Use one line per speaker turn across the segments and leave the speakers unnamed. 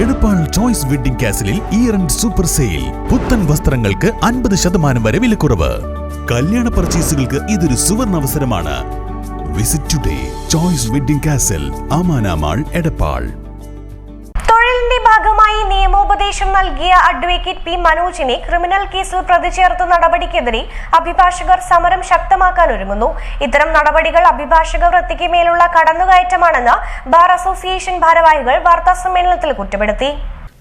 Edappal Choice Wedding കാസിലിൽ year end super sale. പുത്തൻ വസ്ത്രങ്ങൾക്ക് 50% വരെ വിലക്കുറവ്. കല്യാണ പർച്ചേസുകൾക്ക് ഇതൊരു സുവർണ അവസരമാണ്. Visit today Choice Wedding Castle, Amana mall, Edappal.
തൊഴിലിന്റെ ഭാഗമായി നിയമോപദേശം നൽകിയ അഡ്വക്കേറ്റ് പി മനോജിനെ ക്രിമിനൽ കേസിൽ പ്രതി ചേർത്ത നടപടിക്കെതിരെ അഭിഭാഷകർ സമരം ശക്തമാക്കാൻ ഒരുങ്ങുന്നു. ഇത്തരം നടപടികൾ അഭിഭാഷക വൃത്തിക്ക് മേലുള്ള കടന്നുകയറ്റമാണെന്ന് ബാർ അസോസിയേഷൻ ഭാരവാഹികൾ വാർത്താസമ്മേളനത്തിൽ കുറ്റപ്പെടുത്തി.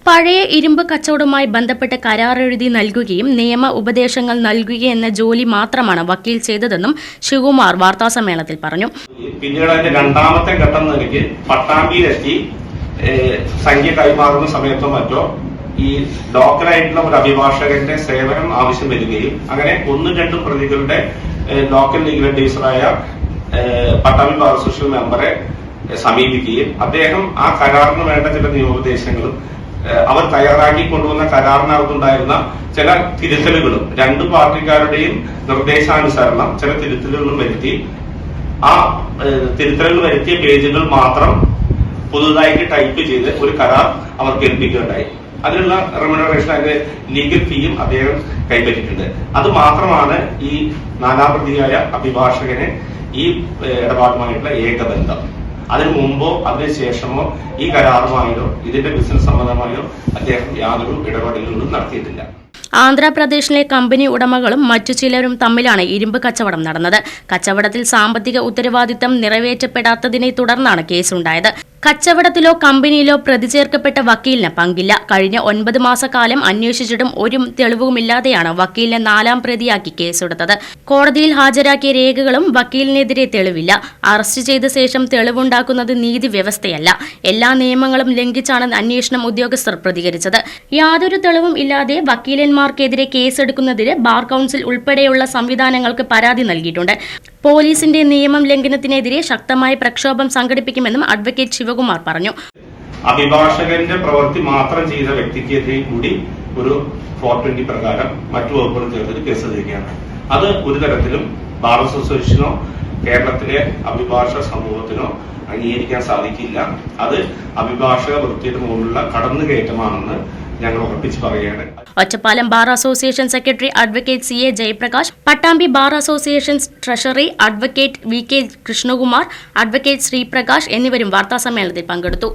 പഴയ ഇരുമ്പ് കച്ചവടവുമായി ബന്ധപ്പെട്ട് കരാറെഴുതി നൽകുകയും നിയമ ഉപദേശങ്ങൾ നൽകുകയെന്ന ജോലി മാത്രമാണ് വക്കീൽ ചെയ്തതെന്നും ശിവകുമാർ വാർത്താസമ്മേളനത്തിൽ പറഞ്ഞു.
പിന്നീട് അതിന്റെ രണ്ടാമത്തെ ഘട്ടം നിലയ്ക്ക് പട്ടാമ്പിയിലെത്തി സംഖ്യ കൈമാറുന്ന സമയത്തോ മറ്റോ ഈ ലോക്കലായിട്ടുള്ള ഒരു അഭിഭാഷകന്റെ സേവനം ആവശ്യം വരികയും അങ്ങനെ 1-2 പ്രതികളുടെ ലോക്കൽ ലീഗൽ അഡ്വൈസറായ പട്ടാമ്പി ബാർ അസോസിയേഷൻ മെമ്പറെ സമീപിക്കുകയും അദ്ദേഹം ആ കരാറിന് വേണ്ട ചില നിയമോപദേശങ്ങളും അവർ തയ്യാറാക്കി കൊണ്ടുവന്ന കരാറിനകത്തുണ്ടായിരുന്ന ചില തിരുത്തലുകളും 2 പാർട്ടിക്കാരുടെയും നിർദ്ദേശാനുസരണം ചില തിരുത്തലുകളും വരുത്തി ആ തിരുത്തലുകൾ വരുത്തിയ പേജുകൾ മാത്രം പുതുതായിട്ട് ടൈപ്പ് ചെയ്ത് ഒരു കരാർ അവർക്ക് ഏൽപ്പിക്കുകയുണ്ടായി. അതിനുള്ള റെമ്യൂണറേഷൻ, അതിന്റെ ലീഗൽ ഫീയും അദ്ദേഹം കൈപ്പറ്റിയിട്ടുണ്ട്. അത് മാത്രമാണ് ഈ 4ാം പ്രതിയായ അഭിഭാഷകന് ഈ ഇടപാടുമായിട്ടുള്ള ഏകബന്ധം. അതിനു മുമ്പോ അതിനുശേഷമോ ഈ കരാറുമായോ ഇതിന്റെ ബിസിനസ് സംബന്ധമായോ അദ്ദേഹം യാതൊരു ഇടപെടലുകളും നടത്തിയിട്ടില്ല.
ആന്ധ്രാപ്രദേശിലെ കമ്പനി ഉടമകളും മറ്റു ചിലരും തമ്മിലാണ് ഇരുമ്പ് കച്ചവടം നടന്നത്. കച്ചവടത്തിൽ സാമ്പത്തിക ഉത്തരവാദിത്തം നിറവേറ്റപ്പെടാത്തതിനെ തുടർന്നാണ് കേസുണ്ടായത്. കച്ചവടത്തിലോ കമ്പനിയിലോ പ്രതി ചേർക്കപ്പെട്ട വക്കീലിന് പങ്കില്ല. കഴിഞ്ഞ 9 മാസക്കാലം അന്വേഷിച്ചിട്ടും ഒരു തെളിവുമില്ലാതെയാണ് വക്കീലിനെ 4ാം പ്രതിയാക്കി കേസെടുത്തത്. കോടതിയിൽ ഹാജരാക്കിയ രേഖകളും വക്കീലിനെതിരെ തെളിവില്ല. അറസ്റ്റ് ചെയ്ത ശേഷം തെളിവുണ്ടാക്കുന്നത് നീതി വ്യവസ്ഥയല്ല. എല്ലാ നിയമങ്ങളും ലംഘിച്ചാണ് അന്വേഷണം ഉദ്യോഗസ്ഥർ പ്രതികരിച്ചത്. യാതൊരു തെളിവും ഇല്ലാതെ വക്കീലന്മാർക്കെതിരെ കേസെടുക്കുന്നതിന് ബാർ കൌൺസിൽ ഉൾപ്പെടെയുള്ള സംവിധാനങ്ങൾക്ക് പരാതി നൽകിയിട്ടുണ്ട്. പോലീസിന്റെ നിയമം ലംഘനത്തിനെതിരെ ശക്തമായ പ്രക്ഷോഭം സംഘടിപ്പിക്കുമെന്നും അഡ്വക്കേറ്റ് ശിവകുമാർ പറഞ്ഞു.
അഭിഭാഷകന്റെ പ്രവൃത്തി മാത്രം ചെയ്ത വ്യക്തിക്കെതിരെ കൂടി ഒരു 420 പ്രകാരം മറ്റു വകുപ്പുകൾ ചേർത്തിട്ട് കേസെടുക്കുകയാണ്. അത് ഒരു തരത്തിലും ബാർ അസോസിയേഷനോ കേരളത്തിലെ അഭിഭാഷക സമൂഹത്തിനോ അംഗീകരിക്കാൻ സാധിക്കില്ല. അത് അഭിഭാഷക വൃത്തിയുടെ മുകളിലുള്ള കടന്നുകയറ്റമാണെന്ന് ഞങ്ങൾ ഉറപ്പിച്ച് പറയുകയാണ്.
Ottapalam bar association secretary advocate CA Jayaprakash, Pattambi bar association treasury advocate VK Krishnakumar, advocate Sreeprakash എന്നിവരും വാർത്താസമ്മേളനത്തിൽ പങ്കെടുത്തു.